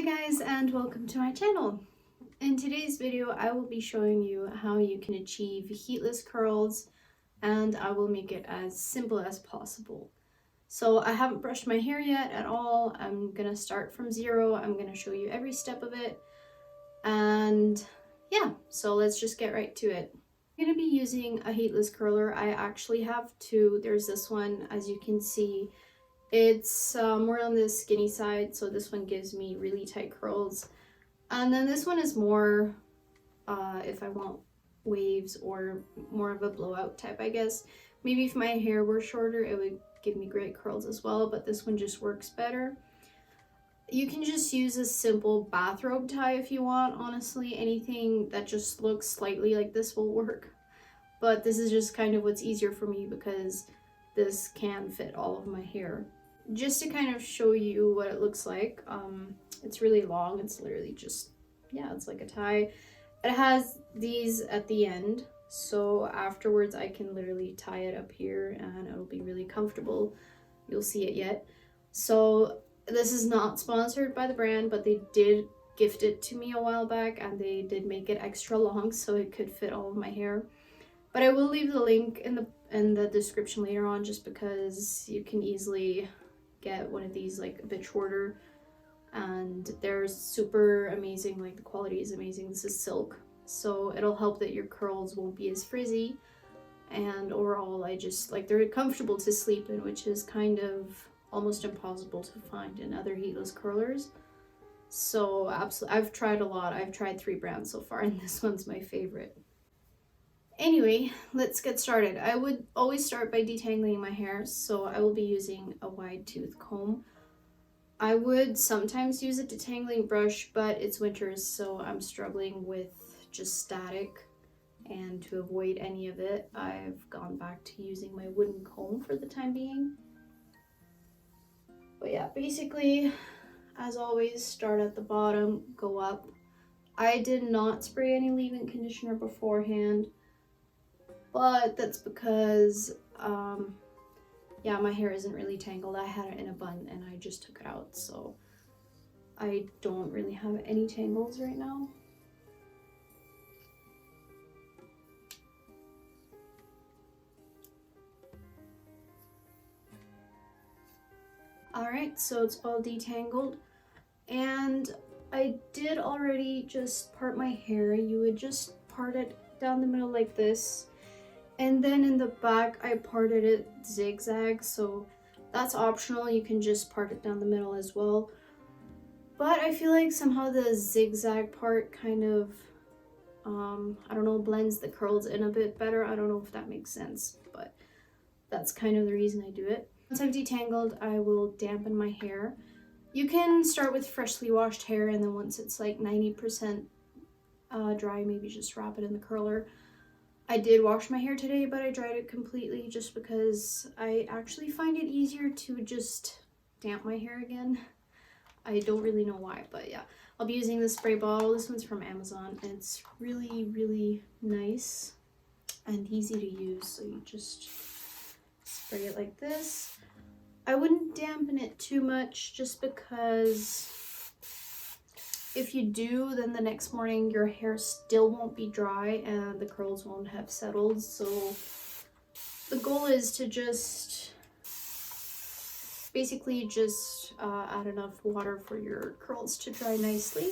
Hi guys, and welcome to my channel. In today's video I will be showing you how you can achieve heatless curls, and I will make it as simple as possible. So I haven't brushed my hair yet at all. I'm gonna start from zero. I'm gonna show you every step of it, and yeah, so let's just get right to it. I'm gonna be using a heatless curler. I actually have two. There's this one, as you can see. It's more on the skinny side, so this one gives me really tight curls. And then this one is more if I want waves or more of a blowout type, I guess. Maybe if my hair were shorter, it would give me great curls as well, but this one just works better. You can just use a simple bathrobe tie if you want, honestly. Anything that just looks slightly like this will work. But this is just kind of what's easier for me because this can fit all of my hair. Just to kind of show you what it looks like, it's really long. It's literally just, yeah, it's like a tie. It has these at the end, so afterwards I can literally tie it up here and it'll be really comfortable. You'll see it yet. So this is not sponsored by the brand, but they did gift it to me a while back, and they did make it extra long so it could fit all of my hair. But I will leave the link in the description later on, just because you can easily get one of these like a bit shorter, and they're super amazing. Like, the quality is amazing. This is silk, so it'll help that your curls won't be as frizzy, and overall I just like they're comfortable to sleep in, which is kind of almost impossible to find in other heatless curlers. So absolutely, I've tried a lot. I've tried 3 brands so far, and this one's my favorite. Anyway, let's get started. I would always start by detangling my hair, so I will be using a wide tooth comb. I would sometimes use a detangling brush, but it's winter, so I'm struggling with just static, and to avoid any of it, I've gone back to using my wooden comb for the time being. But yeah, basically, as always, start at the bottom, go up. I did not spray any leave-in conditioner beforehand, but that's because yeah, my hair isn't really tangled. I had it in a bun and I just took it out, so I don't really have any tangles right now. Alright, so it's all detangled, and I did already just part my hair. You would just part it down the middle like this, and then in the back I parted it zigzag, so that's optional. You can just part it down the middle as well, but I feel like somehow the zigzag part kind of I don't know, blends the curls in a bit better. I don't know if that makes sense, but that's kind of the reason I do it. Once I've detangled, I will dampen my hair. You can start with freshly washed hair, and then once it's like 90% dry, maybe just wrap it in the curler. I did wash my hair today, but I dried it completely just because I actually find it easier to just damp my hair again. I don't really know why, but yeah. I'll be using this spray bottle. This one's from Amazon, and it's really, really nice and easy to use. So you just spray it like this. I wouldn't dampen it too much, just because if you do, then the next morning your hair still won't be dry and the curls won't have settled. So the goal is to just basically just add enough water for your curls to dry nicely.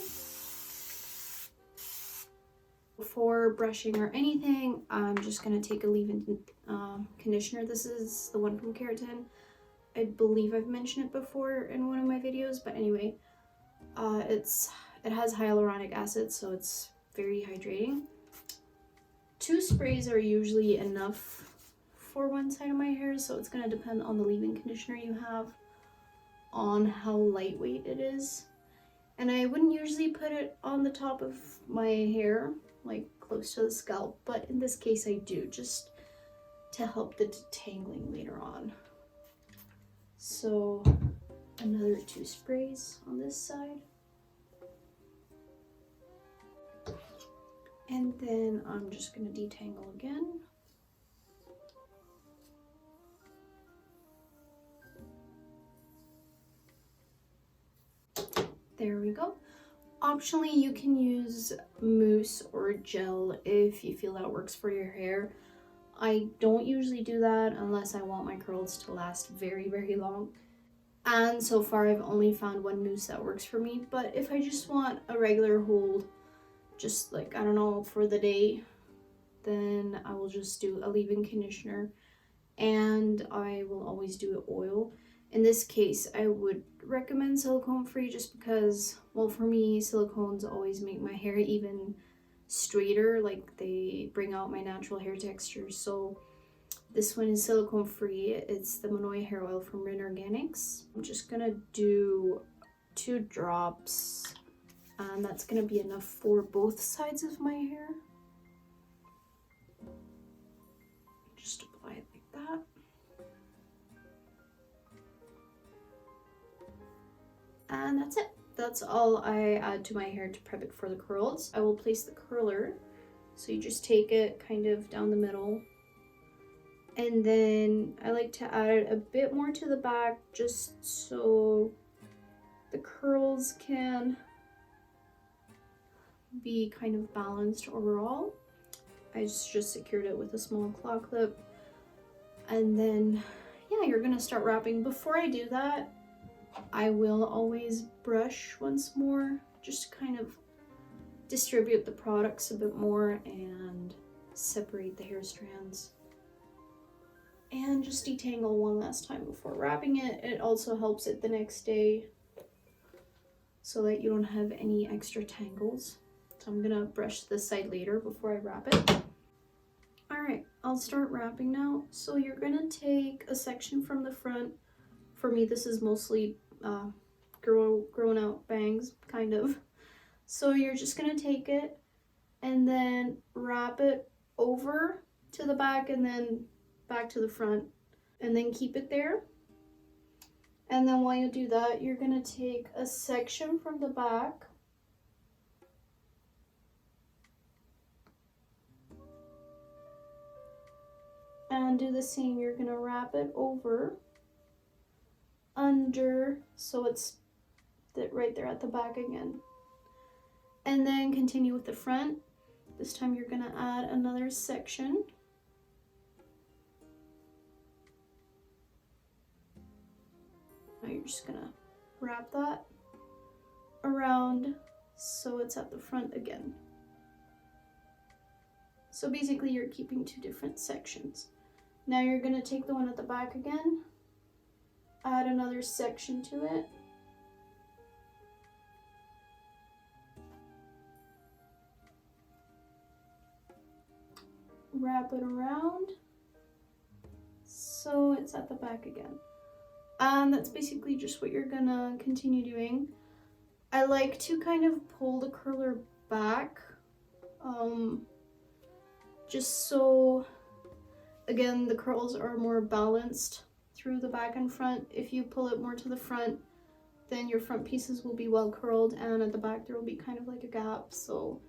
Before brushing or anything, I'm just going to take a leave-in conditioner. This is the one from Keratin. I believe I've mentioned it before in one of my videos, but anyway, it has hyaluronic acid, so it's very hydrating. 2 sprays are usually enough for one side of my hair, so it's going to depend on the leave-in conditioner you have, on how lightweight it is. And I wouldn't usually put it on the top of my hair, like close to the scalp, but in this case I do, just to help the detangling later on. So another 2 sprays on this side. And then I'm just going to detangle again. There we go. Optionally, you can use mousse or gel if you feel that works for your hair. I don't usually do that unless I want my curls to last very, very long. And so far I've only found one mousse that works for me, but if I just want a regular hold, just like, I don't know, for the day, then I will just do a leave-in conditioner, and I will always do oil. In this case, I would recommend silicone free just because, well, for me, silicones always make my hair even straighter, like they bring out my natural hair texture. So this one is silicone free. It's the Monoi hair oil from Rin Organics. I'm just gonna do 2 drops, and that's gonna be enough for both sides of my hair. Just apply it like that. And that's it. That's all I add to my hair to prep it for the curls. I will place the curler. So you just take it kind of down the middle. And then I like to add a bit more to the back just so the curls can be kind of balanced overall. I just secured it with a small claw clip. And then, yeah, you're gonna start wrapping. Before I do that, I will always brush once more, just kind of distribute the products a bit more and separate the hair strands. And just detangle one last time before wrapping it. It also helps it the next day so that you don't have any extra tangles. So I'm gonna brush this side later before I wrap it. Alright, I'll start wrapping now. So you're gonna take a section from the front. For me, this is mostly grown out bangs, kind of. So you're just gonna take it and then wrap it over to the back and then back to the front, and then keep it there. And then while you do that, you're gonna take a section from the back and do the same. You're gonna wrap it over under so it's right there at the back again, and then continue with the front. This time you're gonna add another section. Now you're just gonna wrap that around so it's at the front again. So basically you're keeping 2 different sections. Now you're gonna take the one at the back again, add another section to it, wrap it around so it's at the back again. And that's basically just what you're gonna continue doing. I like to kind of pull the curler back, just so, again, the curls are more balanced through the back and front. If you pull it more to the front, then your front pieces will be well curled, and at the back there will be kind of like a gap. So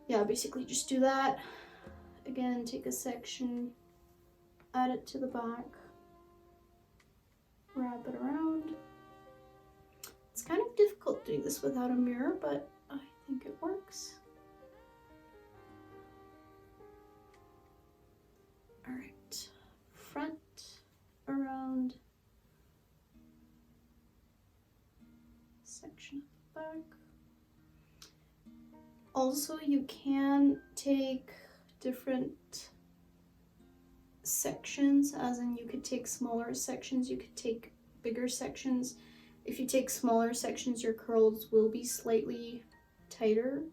yeah, basically just do that. Again, take a section, add it to the back, wrap it around. It's kind of difficult doing this without a mirror, but I think it works. All right, front, around, section at the back. Also, you can take different sections, as in you could take smaller sections, you could take bigger sections. If you take smaller sections, your curls will be slightly tighter,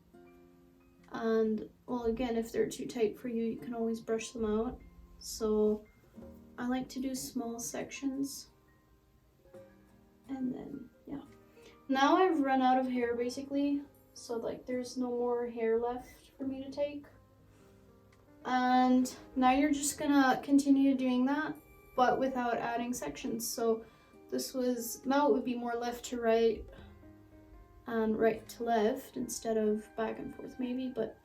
and well, again, if they're too tight for you, you can always brush them out. So I like to do small sections, and then yeah, now I've run out of hair basically, so like there's no more hair left for me to take. And now you're just gonna continue doing that, but without adding sections. So this was, now it would be more left to right and right to left instead of back and forth maybe, but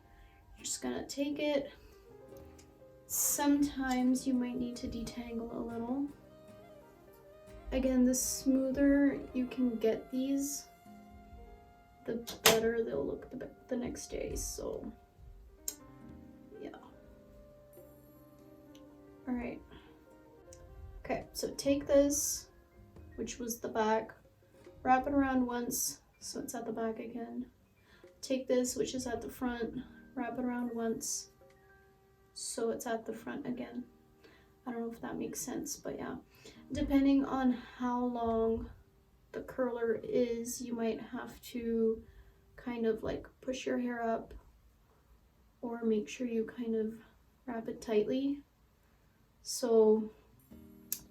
you're just gonna take it. Sometimes you might need to detangle a little. Again, the smoother you can get these, the better they'll look the next day. So yeah. All right. Okay, so take this, which was the back, wrap it around once so it's at the back again. Take this, which is at the front, wrap it around once so it's at the front again. I don't know if that makes sense, but yeah. Depending on how long the curler is, you might have to kind of like push your hair up or make sure you kind of wrap it tightly. So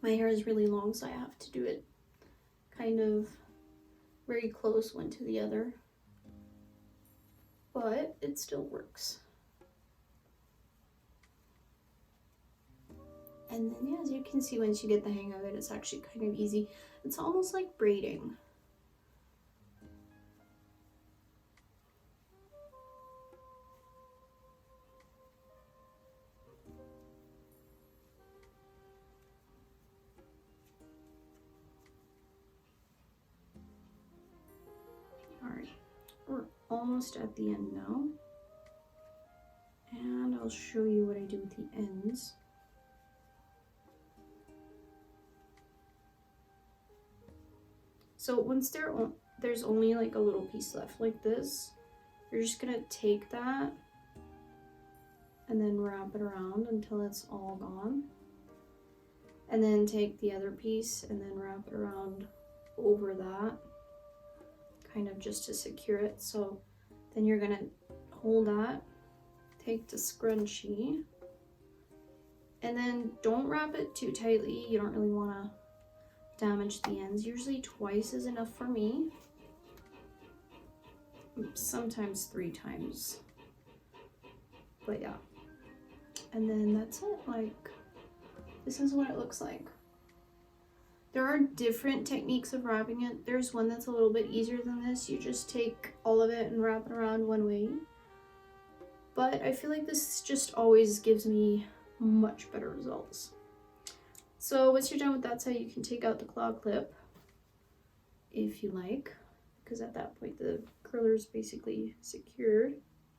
my hair is really long, so I have to do it kind of very close one to the other, but it still works. And then, yeah, as you can see, once you get the hang of it, it's actually kind of easy. It's almost like braiding. All right, we're almost at the end now. And I'll show you what I do with the ends. So once there's only like a little piece left like this, you're just gonna take that and then wrap it around until it's all gone. And then take the other piece and then wrap it around over that, kind of just to secure it. So then you're gonna hold that, take the scrunchie, and then don't wrap it too tightly. You don't really wanna damage the ends. Usually twice is enough for me. Sometimes 3 times. But yeah. And then that's it. Like, this is what it looks like. There are different techniques of wrapping it. There's one that's a little bit easier than this. You just take all of it and wrap it around one way. But I feel like this just always gives me much better results. So once you're done with that side, you can take out the claw clip if you like, because at that point the curler is basically secured.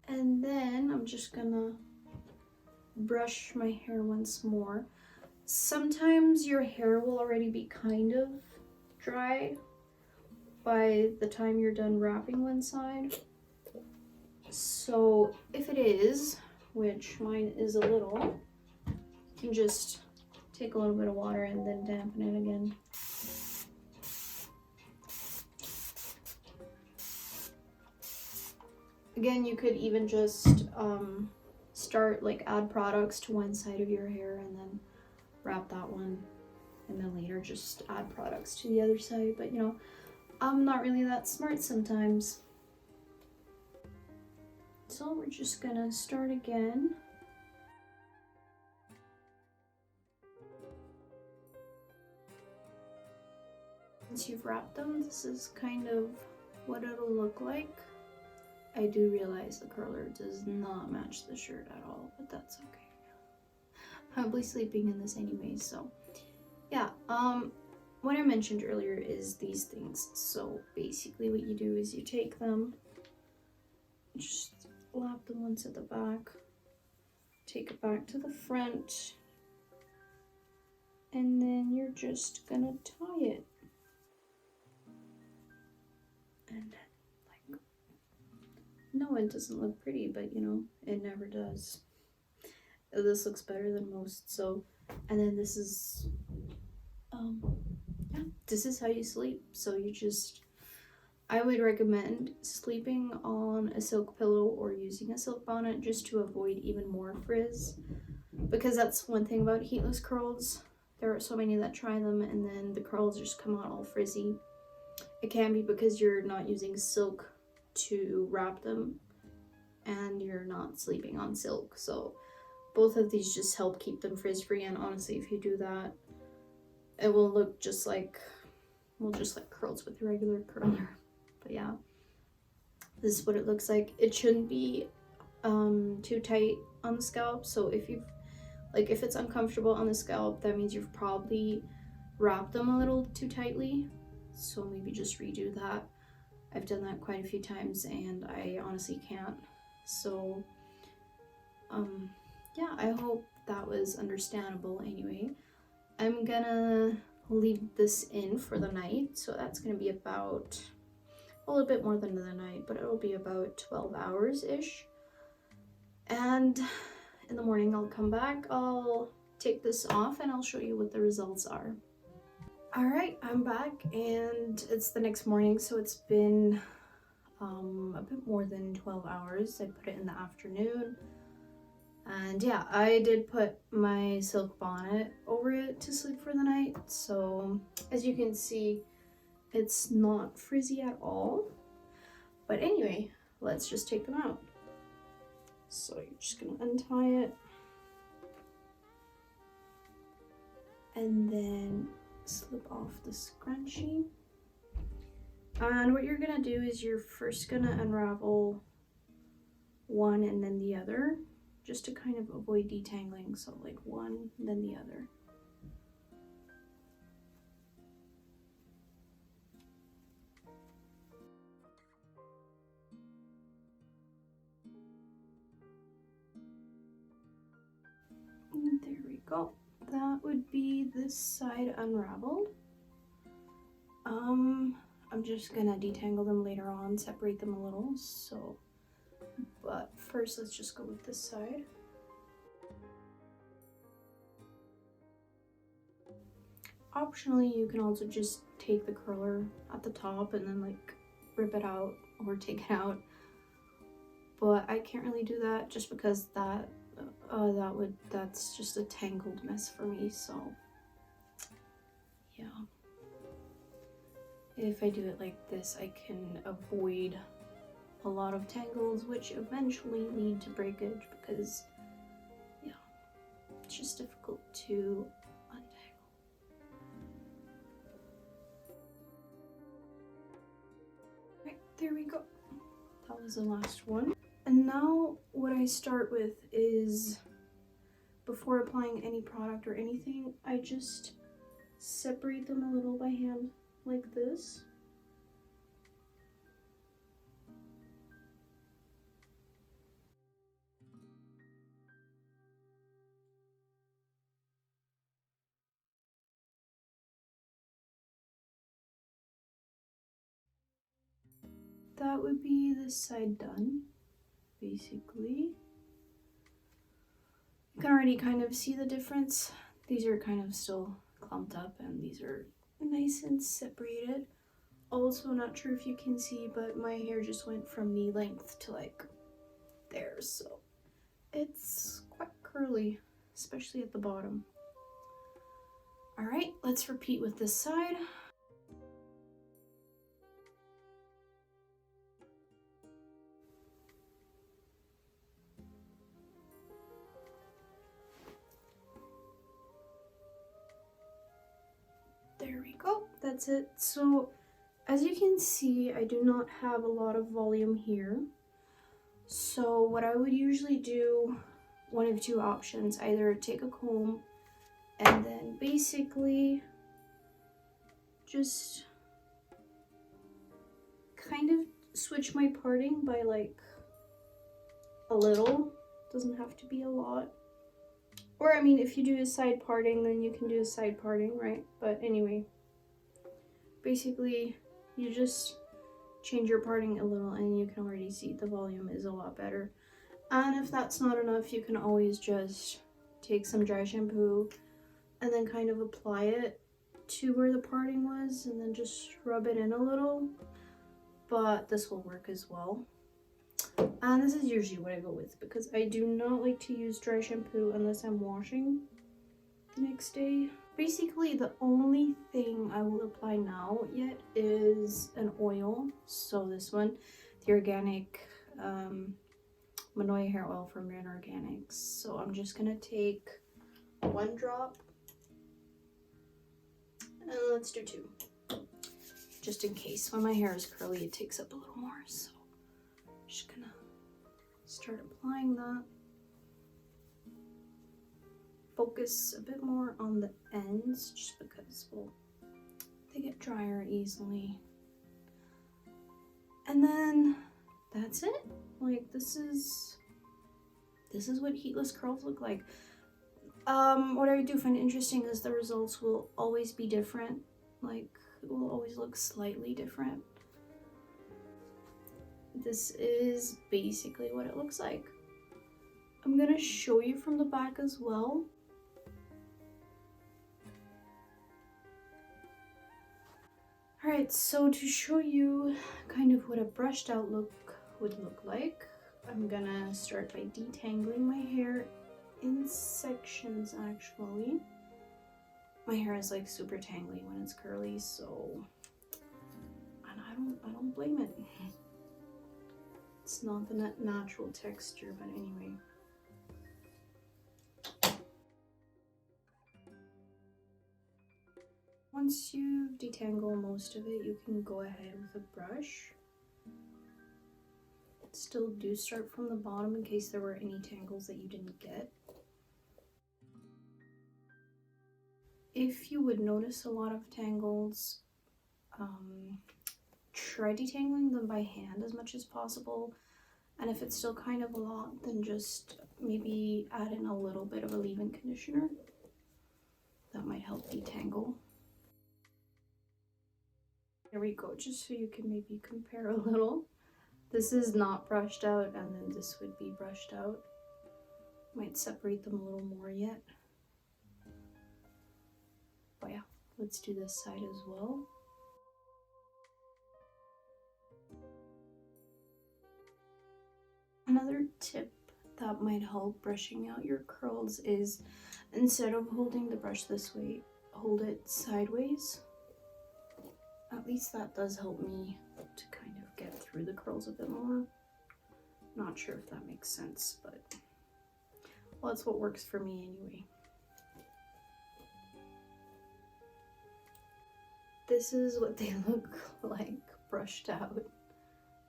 And then I'm just gonna brush my hair once more. Sometimes your hair will already be kind of dry by the time you're done wrapping one side. So if it is, which mine is a little, you can just take a little bit of water and then dampen it again. Again, you could even just start like add products to one side of your hair and then wrap that one, and then later just add products to the other side. But you know, I'm not really that smart sometimes. So we're just gonna start again. Once you've wrapped them, this is kind of what it'll look like. I do realize the curler does not match the shirt at all, but that's okay. I'll be sleeping in this anyway, so yeah. What I mentioned earlier is these things. So basically what you do is you take them, just lap them once at the back, take it back to the front, and then you're just gonna tie it. And like, no, it doesn't look pretty, but you know, it never does. This looks better than most. So, and then this is yeah, this is how you sleep. So you just, I would recommend sleeping on a silk pillow or using a silk bonnet just to avoid even more frizz, because that's one thing about heatless curls. There are so many that try them and then the curls just come out all frizzy. It can be because you're not using silk to wrap them and you're not sleeping on silk. So both of these just help keep them frizz free, and honestly, if you do that, it will look just like, well, just like curls with a regular curler. But yeah, this is what it looks like. It shouldn't be too tight on the scalp. So if you've, like, if it's uncomfortable on the scalp, that means you've probably wrapped them a little too tightly. So maybe just redo that. I've done that quite a few times and I honestly can't. So yeah, I hope that was understandable. Anyway, I'm gonna leave this in for the night, so that's gonna be about a little bit more than the night, but it'll be about 12 hours ish. And in the morning I'll come back, I'll take this off and I'll show you what the results are. Alright, I'm back and it's the next morning, so it's been a bit more than 12 hours. I put it in the afternoon. And yeah, I did put my silk bonnet over it to sleep for the night. So as you can see, it's not frizzy at all. But anyway, let's just take them out. So you're just gonna untie it. And then slip off the scrunchie. And what you're gonna do is you're first gonna unravel one and then the other, just to kind of avoid detangling. So like one, then the other. And there we go. That would be this side unraveled. I'm just gonna detangle them later on, separate them a little, so, but first let's just go with this side. Optionally, you can also just take the curler at the top and then like rip it out or take it out, but I can't really do that just because that's just a tangled mess for me. So yeah, if I do it like this, I can avoid a lot of tangles, which eventually lead to breakage because yeah, it's just difficult to untangle. Right, there we go. That was the last one. And now what I start with is, before applying any product or anything, I just separate them a little by hand like this. That would be this side done, basically. You can already kind of see the difference. These are kind of still clumped up and these are nice and separated. Also, not sure if you can see, but my hair just went from knee length to like there, so it's quite curly, especially at the bottom. All right, let's repeat with this side. There we go, that's it. So as you can see, I do not have a lot of volume here. So what I would usually do, one of two options, either take a comb and then basically just kind of switch my parting by like a little, doesn't have to be a lot. Or I mean, if you do a side parting, then you can do a side parting, right? But anyway, basically you just change your parting a little and you can already see the volume is a lot better. And if that's not enough, you can always just take some dry shampoo and then kind of apply it to where the parting was and then just rub it in a little. But this will work as well. And this is usually what I go with because I do not like to use dry shampoo unless I'm washing the next day. Basically, the only thing I will apply now yet is an oil. So this one, the organic Manoia hair oil from Rin Organics. So I'm just gonna take 1 drop and let's do 2, just in case. When my hair is curly, it takes up a little more. So I'm just gonna start applying that. Focus a bit more on the ends just because, well, they get drier easily. And then that's it. Like, this is what heatless curls look like. What I do find interesting is the results will always be different. Like, it will always look slightly different. This is basically what it looks like. I'm gonna show you from the back as well. Alright, so to show you kind of what a brushed out look would look like, I'm gonna start by detangling my hair in sections actually. My hair is like super tangly when it's curly, so and I don't blame it. It's not the natural texture, but anyway. Once you detangle most of it, you can go ahead with a brush. Still do start from the bottom in case there were any tangles that you didn't get. If you would notice a lot of tangles, try detangling them by hand as much as possible. And if it's still kind of a lot, then just maybe add in a little bit of a leave-in conditioner. That might help detangle. There we go, just so you can maybe compare a little. This is not brushed out, and then this would be brushed out. Might separate them a little more yet. But yeah, let's do this side as well. Another tip that might help brushing out your curls is, instead of holding the brush this way, hold it sideways. At least that does help me to kind of get through the curls a bit more. Not sure if that makes sense, but well, that's what works for me anyway. This is what they look like brushed out.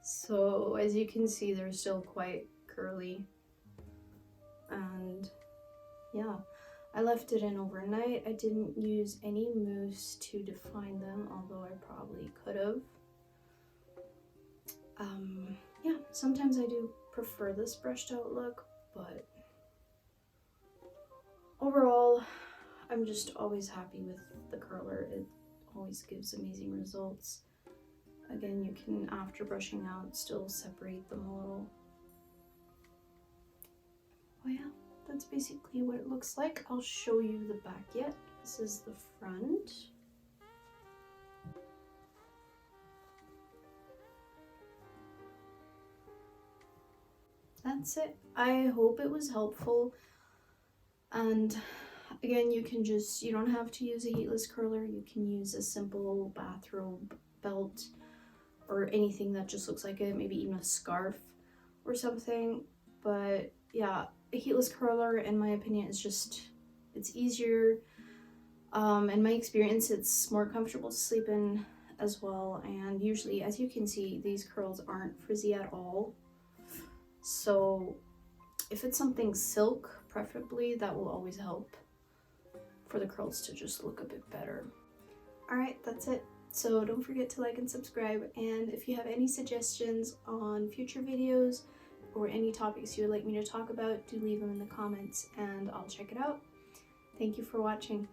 So as you can see, they're still quite curly. And yeah, I left it in overnight. I didn't use any mousse to define them, although I probably could have. Yeah, sometimes I do prefer this brushed out look, but overall, I'm just always happy with the curler. It always gives amazing results. Again, you can, after brushing out, still separate them a little. Oh yeah, that's basically what it looks like. I'll show you the back yet. This is the front. That's it. I hope it was helpful. And again, you don't have to use a heatless curler. You can use a simple bathrobe belt or anything that just looks like it, maybe even a scarf or something. But yeah, a heatless curler, in my opinion, is it's easier. In my experience, it's more comfortable to sleep in as well. And usually, as you can see, these curls aren't frizzy at all. So if it's something silk, preferably, that will always help for the curls to just look a bit better. Alright, that's it. So don't forget to like and subscribe, and if you have any suggestions on future videos or any topics you would like me to talk about, do leave them in the comments and I'll check it out. Thank you for watching.